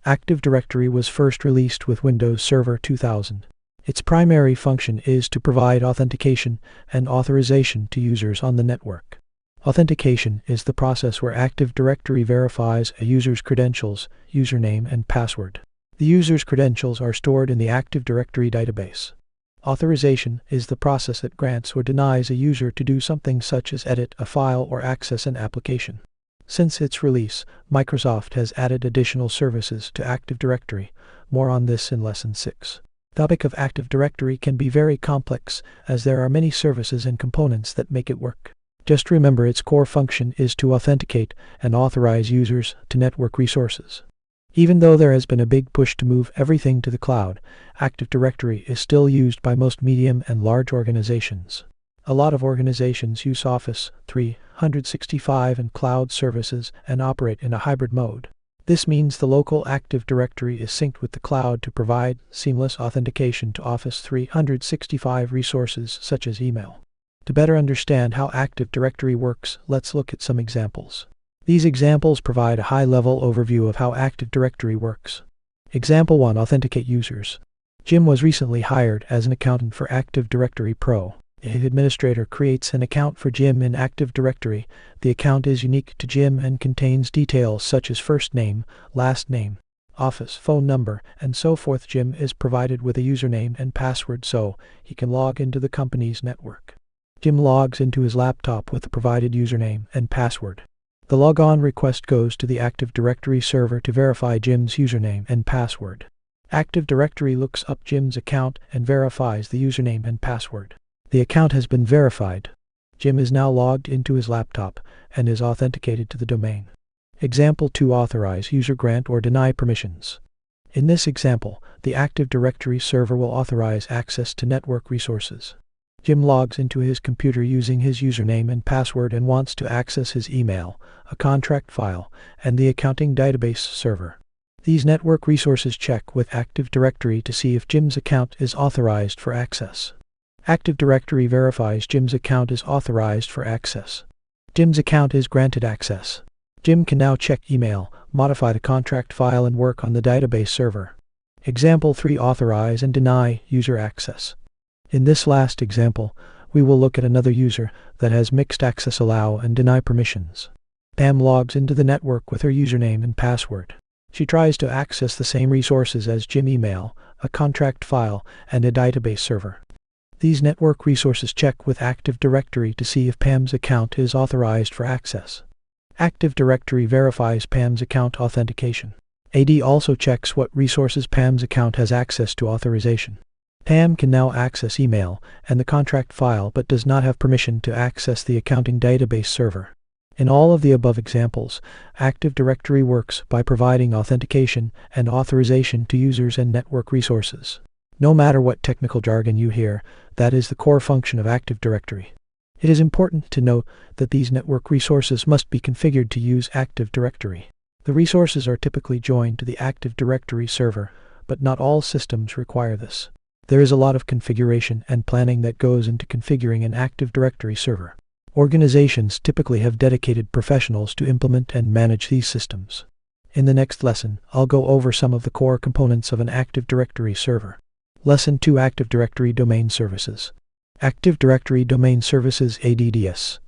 Active Directory was first released with Windows Server 2000. Its primary function is to provide authentication and authorization to users on the network. Authentication is the process where Active Directory verifies a user's credentials, username, and password. The user's credentials are stored in the Active Directory database. Authorization is the process that grants or denies a user to do something such as edit a file or access an application. Since its release, Microsoft has added additional services to Active Directory. More on this in Lesson 6. The topic of Active Directory can be very complex, as there are many services and components that make it work. Just remember its core function is to authenticate and authorize users to network resources. Even though there has been a big push to move everything to the cloud, Active Directory is still used by most medium and large organizations. A lot of organizations use Office 365 and cloud services and operate in a hybrid mode. This means the local Active Directory is synced with the cloud to provide seamless authentication to Office 365 resources such as email. To better understand how Active Directory works, let's look at some examples. These examples provide a high-level overview of how Active Directory works. Example 1. Authenticate users. Jim was recently hired as an accountant for Active Directory Pro. The administrator creates an account for Jim in Active Directory. The account is unique to Jim and contains details such as first name, last name, office, phone number, and so forth. Jim is provided with a username and password so he can log into the company's network. Jim logs into his laptop with the provided username and password. The logon request goes to the Active Directory server to verify Jim's username and password. Active Directory looks up Jim's account and verifies the username and password. The account has been verified. Jim is now logged into his laptop and is authenticated to the domain. Example 2. Authorize user, grant or deny permissions. In this example, the Active Directory server will authorize access to network resources. Jim logs into his computer using his username and password and wants to access his email, a contract file, and the accounting database server. These network resources check with Active Directory to see if Jim's account is authorized for access. Active Directory verifies Jim's account is authorized for access. Jim's account is granted access. Jim can now check email, modify the contract file, and work on the database server. Example 3. Authorize and deny user access. In this last example, we will look at another user that has mixed access, allow and deny permissions. Pam logs into the network with her username and password. She tries to access the same resources as Jim: email, a contract file, and a database server. These network resources check with Active Directory to see if Pam's account is authorized for access. Active Directory verifies Pam's account authentication. AD also checks what resources Pam's account has access to authorization. Pam can now access email and the contract file but does not have permission to access the accounting database server. In all of the above examples, Active Directory works by providing authentication and authorization to users and network resources. No matter what technical jargon you hear, that is the core function of Active Directory. It is important to note that these network resources must be configured to use Active Directory. The resources are typically joined to the Active Directory server, but not all systems require this. There is a lot of configuration and planning that goes into configuring an Active Directory server. Organizations typically have dedicated professionals to implement and manage these systems. In the next lesson, I'll go over some of the core components of an Active Directory server. Lesson 2. Active Directory Domain Services. Active Directory Domain Services (ADDS).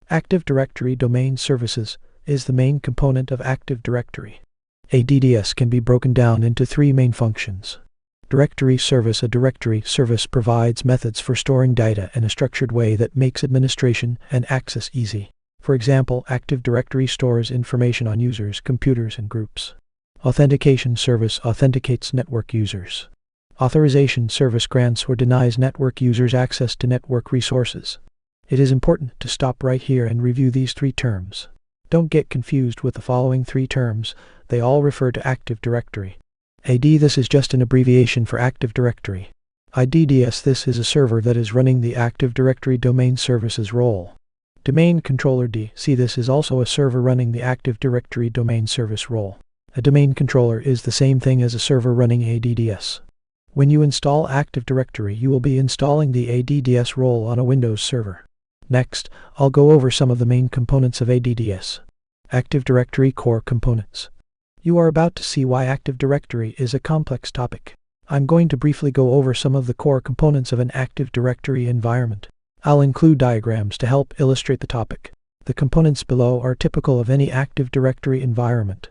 Active Directory Domain Services is the main component of Active Directory. ADDS can be broken down into 3 main functions. Directory service. A directory service provides methods for storing data in a structured way that makes administration and access easy. For example, Active Directory stores information on users, computers, and groups. Authentication service authenticates network users. Authorization service grants or denies network users access to network resources. It is important to stop right here and review these 3 terms. Don't get confused with the following 3 terms. They all refer to Active Directory. AD, this is just an abbreviation for Active Directory. IDDS, this is a server that is running the Active Directory Domain Services role. Domain Controller DC, this is also a server running the Active Directory Domain Service role. A domain controller is the same thing as a server running ADDS. When you install Active Directory, you will be installing the ADDS role on a Windows server. Next, I'll go over some of the main components of ADDS. Active Directory Core Components. You are about to see why Active Directory is a complex topic. I'm going to briefly go over some of the core components of an Active Directory environment. I'll include diagrams to help illustrate the topic. The components below are typical of any Active Directory environment.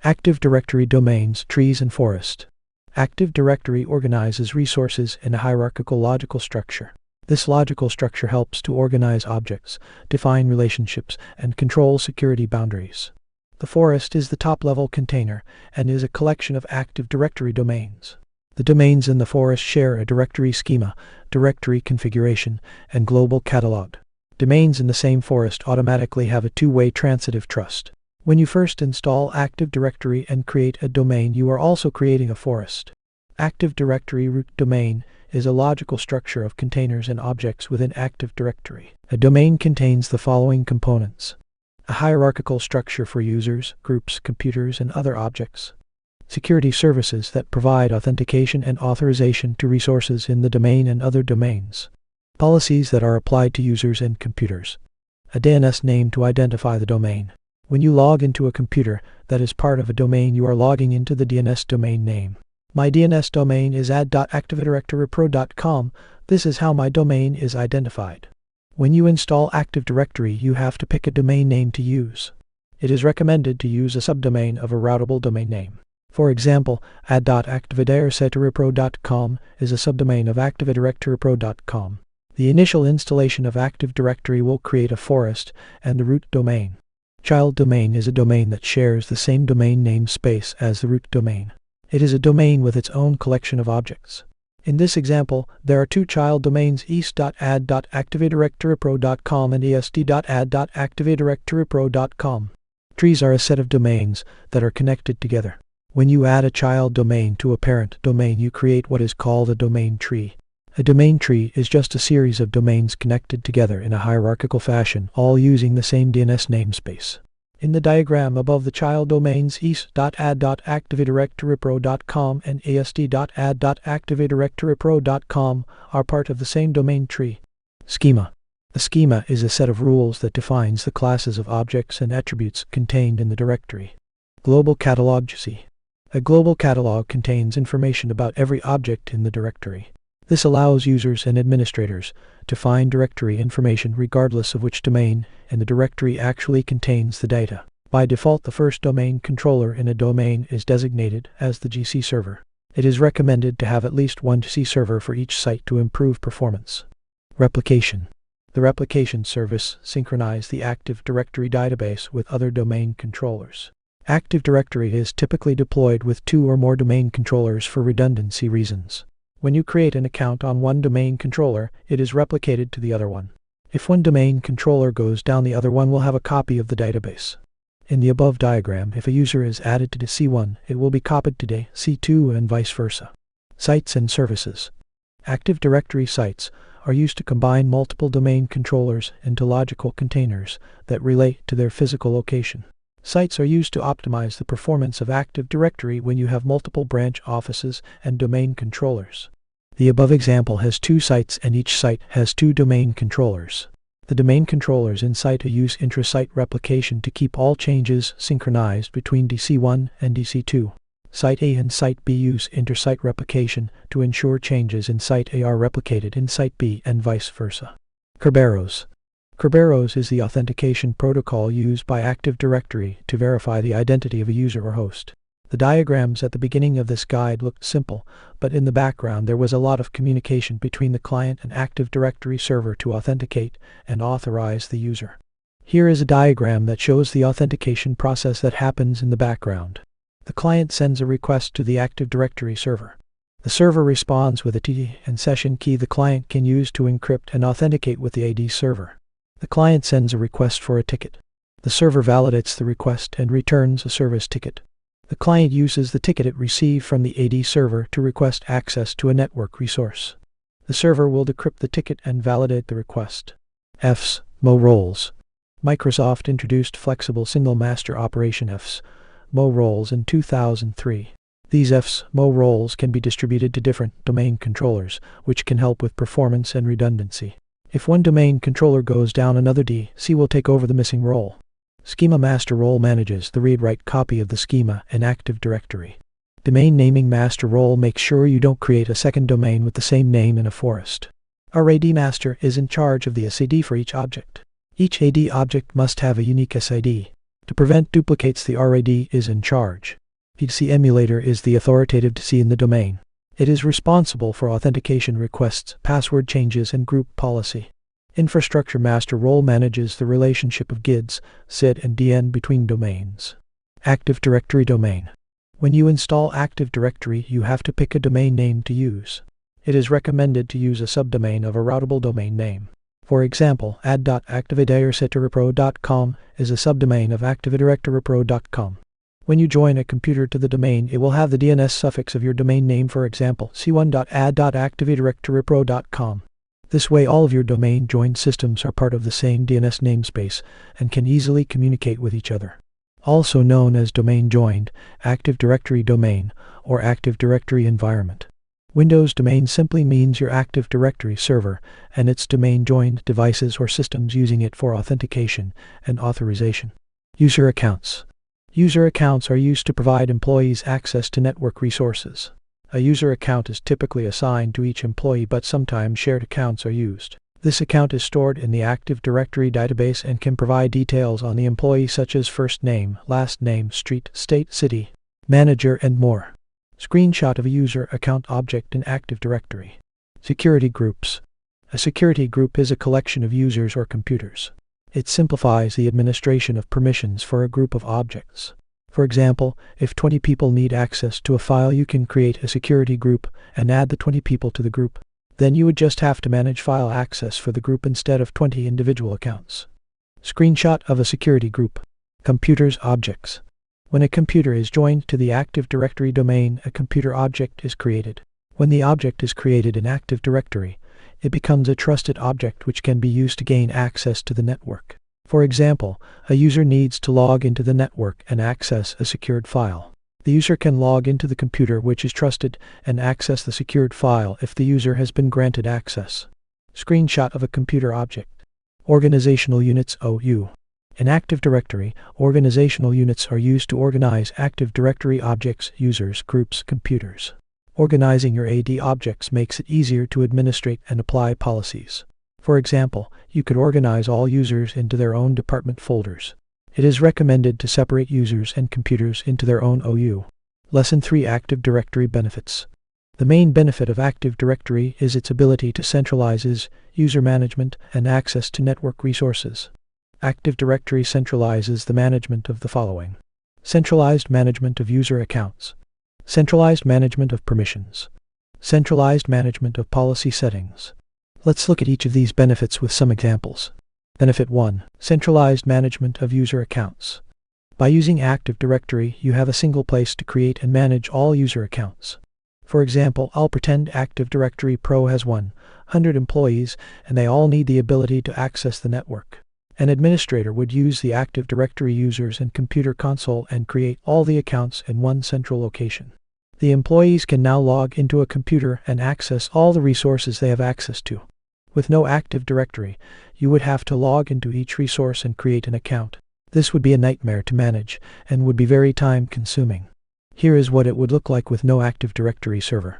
Active Directory domains, trees, and forest. Active Directory organizes resources in a hierarchical logical structure. This logical structure helps to organize objects, define relationships, and control security boundaries. The forest is the top-level container and is a collection of Active Directory domains. The domains in the forest share a directory schema, directory configuration, and global catalog. Domains in the same forest automatically have a two-way transitive trust. When you first install Active Directory and create a domain, you are also creating a forest. Active Directory root domain is a logical structure of containers and objects within Active Directory. A domain contains the following components: a hierarchical structure for users, groups, computers, and other objects. Security services that provide authentication and authorization to resources in the domain and other domains. Policies that are applied to users and computers. A DNS name to identify the domain. When you log into a computer that is part of a domain, you are logging into the DNS domain name. My DNS domain is ad.activedirectorypro.com. This is how my domain is identified. When you install Active Directory, you have to pick a domain name to use. It is recommended to use a subdomain of a routable domain name. For example, ad.activedirectorypro.com is a subdomain of activedirectorypro.com. The initial installation of Active Directory will create a forest and the root domain. Child domain is a domain that shares the same domain namespace as the root domain. It is a domain with its own collection of objects. In this example, there are two child domains, east.ad.activedirectorypro.com and est.ad.activedirectorypro.com. Trees are a set of domains that are connected together. When you add a child domain to a parent domain, you create what is called a domain tree. A domain tree is just a series of domains connected together in a hierarchical fashion, all using the same DNS namespace. In the diagram above, the child domains east.ad.activedirectorypro.com and est.ad.activedirectorypro.com are part of the same domain tree. Schema. A schema is a set of rules that defines the classes of objects and attributes contained in the directory. Global catalog. A global catalog contains information about every object in the directory. This allows users and administrators to find directory information regardless of which domain in the directory actually contains the data. By default, the first domain controller in a domain is designated as the GC server. It is recommended to have at least one GC server for each site to improve performance. Replication. The replication service synchronizes the Active Directory database with other domain controllers. Active Directory is typically deployed with two or more domain controllers for redundancy reasons. When you create an account on one domain controller, it is replicated to the other one. If one domain controller goes down, the other one will have a copy of the database. In the above diagram, if a user is added to C1, it will be copied to C2 and vice versa. Sites and services. Active Directory sites are used to combine multiple domain controllers into logical containers that relate to their physical location. Sites are used to optimize the performance of Active Directory when you have multiple branch offices and domain controllers. The above example has two sites and each site has two domain controllers. The domain controllers in site use intra-site replication to keep all changes synchronized between DC1 and DC2. Site A and Site B use inter-site replication to ensure changes in Site A are replicated in Site B and vice versa. Kerberos. Kerberos is the authentication protocol used by Active Directory to verify the identity of a user or host. The diagrams at the beginning of this guide looked simple, but in the background there was a lot of communication between the client and Active Directory server to authenticate and authorize the user. Here is a diagram that shows the authentication process that happens in the background. The client sends a request to the Active Directory server. The server responds with a TTS and session key the client can use to encrypt and authenticate with the AD server. The client sends a request for a ticket. The server validates the request and returns a service ticket. The client uses the ticket it received from the AD server to request access to a network resource. The server will decrypt the ticket and validate the request. Mo roles. Microsoft introduced flexible single master operation Mo roles in 2003. These Mo roles can be distributed to different domain controllers, which can help with performance and redundancy. If one domain controller goes down, another DC will take over the missing role. Schema master role manages the read-write copy of the schema in Active Directory. Domain naming master role makes sure you don't create a second domain with the same name in a forest. RAD master is in charge of the SID for each object. Each AD object must have a unique SID. To prevent duplicates, the RAD is in charge. TTS emulator is the authoritative TTS in the domain. It is responsible for authentication requests, password changes, and group policy. Infrastructure master role manages the relationship of GIDs, SID, and DN between domains. Active Directory domain. When you install Active Directory, you have to pick a domain name to use. It is recommended to use a subdomain of a routable domain name. For example, ad.actividairsetirepro.com is a subdomain of actividairsetirepro.com. When you join a computer to the domain, it will have the DNS suffix of your domain name, for example, c1.ad.actividairsetirepro.com. This way all of your domain joined systems are part of the same DNS namespace and can easily communicate with each other. Also known as domain joined, Active Directory domain, or Active Directory environment. Windows domain simply means your Active Directory server and its domain joined devices or systems using it for authentication and authorization. User accounts. User accounts are used to provide employees access to network resources. A user account is typically assigned to each employee, but sometimes shared accounts are used. This account is stored in the Active Directory database and can provide details on the employee such as first name, last name, street, state, city, manager, and more. Screenshot of a user account object in Active Directory. Security groups. A security group is a collection of users or computers. It simplifies the administration of permissions for a group of objects. For example, if 20 people need access to a file, you can create a security group and add the 20 people to the group. Then you would just have to manage file access for the group instead of 20 individual accounts. Screenshot of a security group. Computers objects. When a computer is joined to the Active Directory domain, a computer object is created. When the object is created in Active Directory, it becomes a trusted object which can be used to gain access to the network. For example, a user needs to log into the network and access a secured file. The user can log into the computer which is trusted and access the secured file if the user has been granted access. Screenshot of a computer object. Organizational units OU. In Active Directory, organizational units are used to organize Active Directory objects, users, groups, computers. Organizing your AD objects makes it easier to administrate and apply policies. For example, you could organize all users into their own department folders. It is recommended to separate users and computers into their own OU. Lesson 3: Active Directory benefits. The main benefit of Active Directory is its ability to centralize user management and access to network resources. Active Directory centralizes the management of the following: centralized management of user accounts, centralized management of permissions, centralized management of policy settings. Let's look at each of these benefits with some examples. Benefit 1. Centralized management of user accounts. By using Active Directory, you have a single place to create and manage all user accounts. For example, I'll pretend Active Directory Pro has 100 employees and they all need the ability to access the network. An administrator would use the Active Directory users and computer console and create all the accounts in one central location. The employees can now log into a computer and access all the resources they have access to. With no Active Directory, you would have to log into each resource and create an account. This would be a nightmare to manage and would be very time-consuming. Here is what it would look like with no Active Directory server.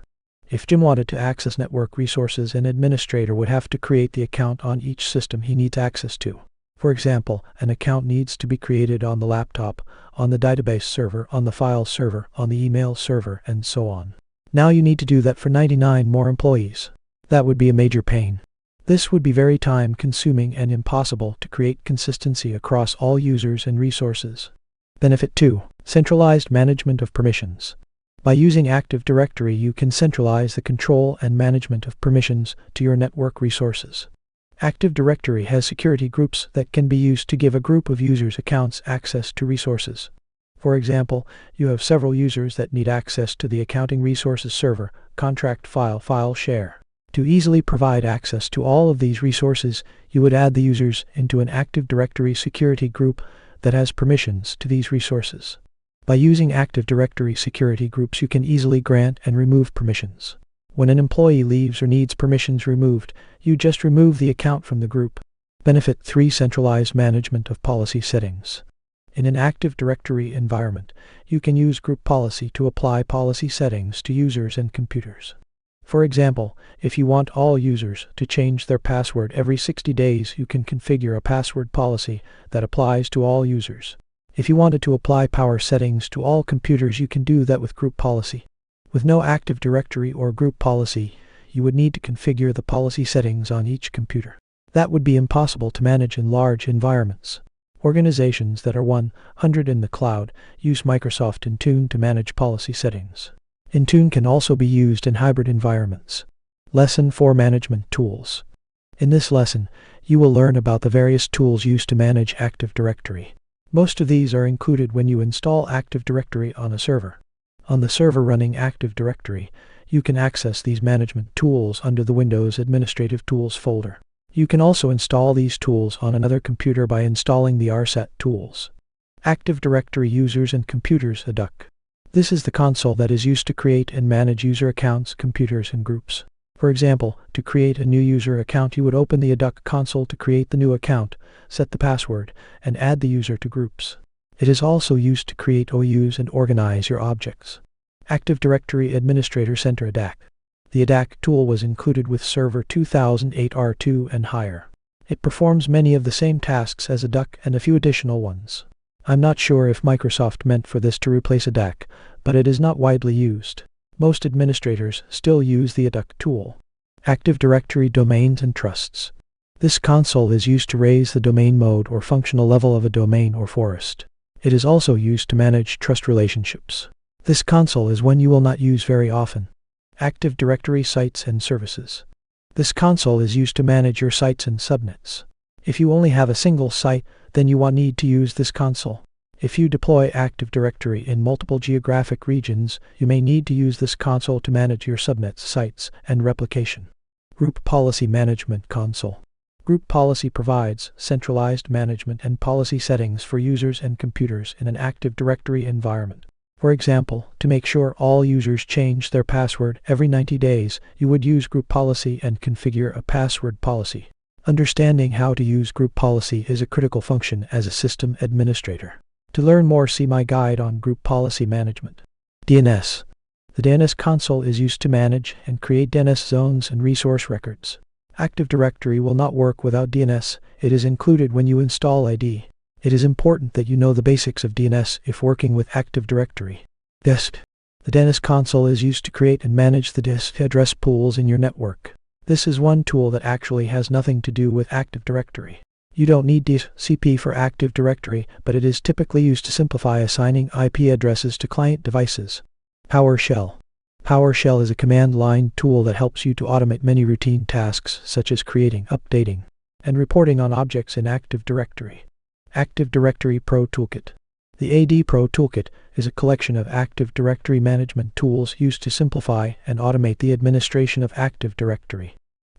If Jim wanted to access network resources, an administrator would have to create the account on each system he needs access to. For example, an account needs to be created on the laptop, on the database server, on the file server, on the email server, and so on. Now you need to do that for 99 more employees. That would be a major pain. This would be very time-consuming and impossible to create consistency across all users and resources. Benefit 2. Centralized management of permissions. By using Active Directory, you can centralize the control and management of permissions to your network resources. Active Directory has security groups that can be used to give a group of users' accounts access to resources. For example, you have several users that need access to the accounting resources server, contract file share. To easily provide access to all of these resources, you would add the users into an Active Directory security group that has permissions to these resources. By using Active Directory security groups, you can easily grant and remove permissions. When an employee leaves or needs permissions removed, you just remove the account from the group. Benefit 3. Centralized management of policy settings. In an Active Directory environment, you can use group policy to apply policy settings to users and computers. For example, if you want all users to change their password every 60 days, you can configure a password policy that applies to all users. If you wanted to apply power settings to all computers, you can do that with group policy. With no Active Directory or group policy, you would need to configure the policy settings on each computer. That would be impossible to manage in large environments. Organizations that are 100 in the cloud use Microsoft Intune to manage policy settings. Intune can also be used in hybrid environments. Lesson 4: Management Tools. In this lesson, you will learn about the various tools used to manage Active Directory. Most of these are included when you install Active Directory on a server. On the server running Active Directory, you can access these management tools under the Windows Administrative Tools folder. You can also install these tools on another computer by installing the RSAT tools. Active Directory Users and Computers (ADUC). This is the console that is used to create and manage user accounts, computers, and groups. For example, to create a new user account, you would open the ADUC console to create the new account, set the password, and add the user to groups. It is also used to create OUs and organize your objects. Active Directory Administrator Center (ADAC). The ADAC tool was included with Server 2008 R2 and higher. It performs many of the same tasks as ADUC and a few additional ones. I'm not sure if Microsoft meant for this to replace ADAC, but it is not widely used. Most administrators still use the ADUC tool. Active Directory Domains and Trusts. This console is used to raise the domain mode or functional level of a domain or forest. It is also used to manage trust relationships. This console is one you will not use very often. Active Directory Sites and Services. This console is used to manage your sites and subnets. If you only have a single site, then you will need to use this console. If you deploy Active Directory in multiple geographic regions, you may need to use this console to manage your subnets, sites, and replication. Group Policy Management Console. Group Policy provides centralized management and policy settings for users and computers in an Active Directory environment. For example, to make sure all users change their password every 90 days, you would use group policy and configure a password policy. Understanding how to use group policy is a critical function as a system administrator. To learn more, see my guide on group policy management. DNS. The DNS console is used to manage and create DNS zones and resource records. Active Directory will not work without DNS. It is included when you install ID. It is important that you know the basics of DNS if working with Active Directory. DISP. The DNS console is used to create and manage the DISP address pools in your network. This is one tool that actually has nothing to do with Active Directory. You don't need DCP for Active Directory, but it is typically used to simplify assigning IP addresses to client devices. PowerShell. PowerShell is a command line tool that helps you to automate many routine tasks such as creating, updating, and reporting on objects in Active Directory. Active Directory Pro Toolkit. The AD Pro Toolkit is a collection of Active Directory management tools used to simplify and automate the administration of Active Directory.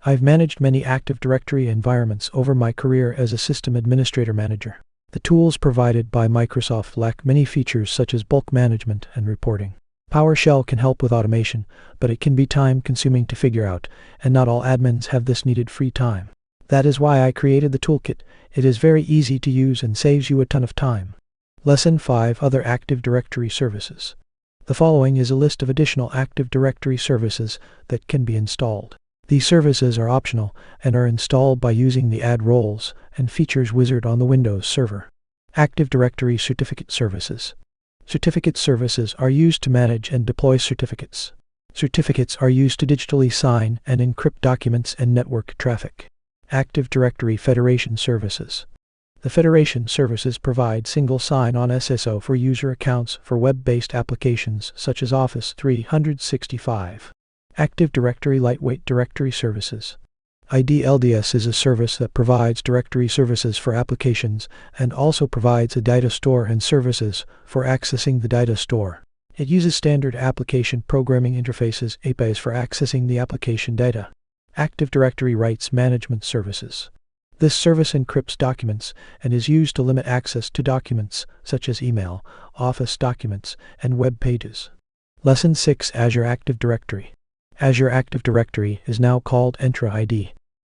I've managed many Active Directory environments over my career as a system administrator manager. The tools provided by Microsoft lack many features such as bulk management and reporting. PowerShell can help with automation, but it can be time-consuming to figure out, and not all admins have this needed free time. That is why I created the toolkit. It is very easy to use and saves you a ton of time. Lesson 5: Other Active Directory Services. The following is a list of additional Active Directory services that can be installed. These services are optional and are installed by using the Add Roles and Features wizard on the Windows server. Active Directory Certificate Services. Certificate services are used to manage and deploy certificates. Certificates are used to digitally sign and encrypt documents and network traffic. Active Directory Federation Services. The Federation services provide single sign-on SSO for user accounts for web-based applications such as Office 365. Active Directory Lightweight Directory Services. IDLDS is a service that provides directory services for applications and also provides a data store and services for accessing the data store. It uses standard application programming interfaces (APIs) for accessing the application data. Active Directory Rights Management Services. This service encrypts documents and is used to limit access to documents such as email, Office documents, and web pages. Lesson 6: Azure Active Directory. Azure Active Directory is now called Entra ID.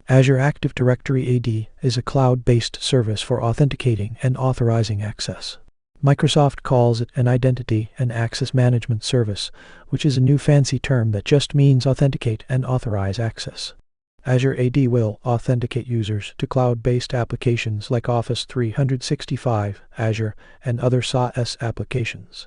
Azure Active Directory AD is a cloud-based service for authenticating and authorizing access. Microsoft calls it an identity and access management service, which is a new fancy term that just means authenticate and authorize access. Azure AD will authenticate users to cloud-based applications like Office 365, Azure, and other SaaS applications.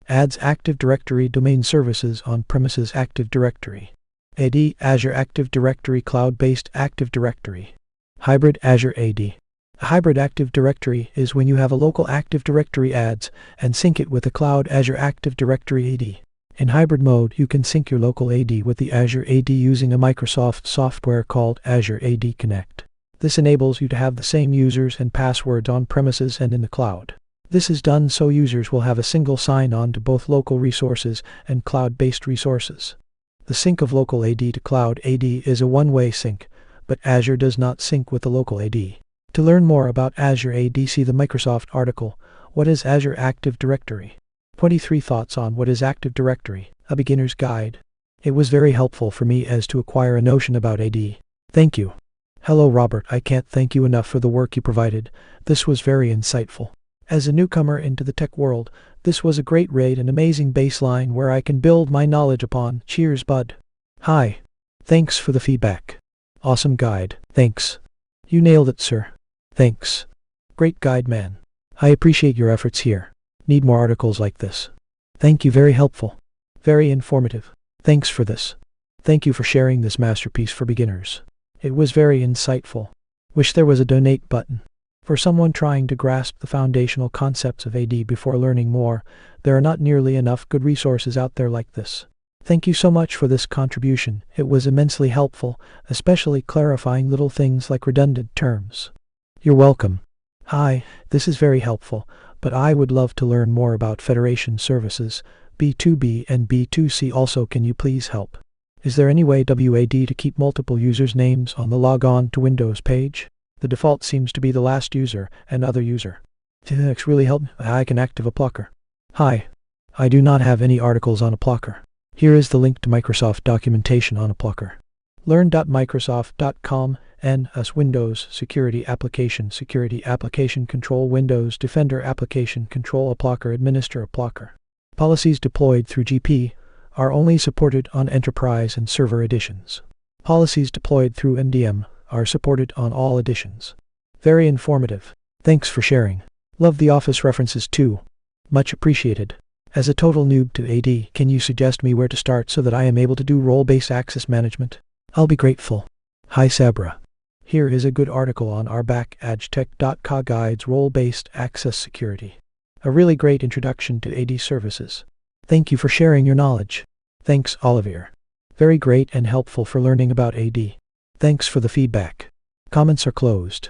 Adds Active Directory domain services on-premises Active Directory. AD Azure Active Directory Cloud-based Active Directory. Hybrid Azure AD. A hybrid Active Directory is when you have a local Active Directory adds and sync it with a cloud Azure Active Directory AD. In hybrid mode, you can sync your local AD with the Azure AD using a Microsoft software called Azure AD Connect. This enables you to have the same users and passwords on premises and in the cloud. This is done so users will have a single sign-on to both local resources and cloud-based resources. The sync of local AD to cloud AD is a one-way sync, but Azure does not sync with the local AD. To learn more about Azure AD, see the Microsoft article, What is Azure Active Directory? 23 Thoughts on What is Active Directory, a Beginner's Guide. It was very helpful for me as to acquire a notion about AD. Thank you. Hello Robert, I can't thank you enough for the work you provided. This was very insightful. As a newcomer into the tech world, this was a great raid and amazing baseline where I can build my knowledge upon. Cheers, bud. Hi. Thanks for the feedback. Awesome guide. Thanks. You nailed it, sir. Thanks. Great guide, man. I appreciate your efforts here. Need more articles like this. Thank you, very helpful. Very informative. Thanks for this. Thank you for sharing this masterpiece for beginners. It was very insightful. Wish there was a donate button. For someone trying to grasp the foundational concepts of AD before learning more, there are not nearly enough good resources out there like this. Thank you so much for this contribution. It was immensely helpful, especially clarifying little things like redundant terms. You're welcome. Hi, this is very helpful, but I would love to learn more about Federation services, B2B and B2C also. Can you please help? Is there any way WAD to keep multiple users' names on the logon to Windows page? The default seems to be the last user and other user. Linux really help. I can active a blocker. Hi. I do not have any articles on a blocker. Here is the link to Microsoft documentation on a blocker. Learn.microsoft.com NS Windows Security Application Control Windows Defender Application Control a blocker Administer a blocker. Policies deployed through GP are only supported on Enterprise and Server editions. Policies deployed through MDM are supported on all editions. Very informative. Thanks for sharing. Love the Office references too. Much appreciated. As a total noob to AD, can you suggest me where to start so that I am able to do role-based access management? I'll be grateful. Hi Sabra. Here is a good article on our back agtech.ca guides role-based access security. A really great introduction to AD services. Thank you for sharing your knowledge. Thanks, Olivier. Very great and helpful for learning about AD. Thanks for the feedback. Comments are closed.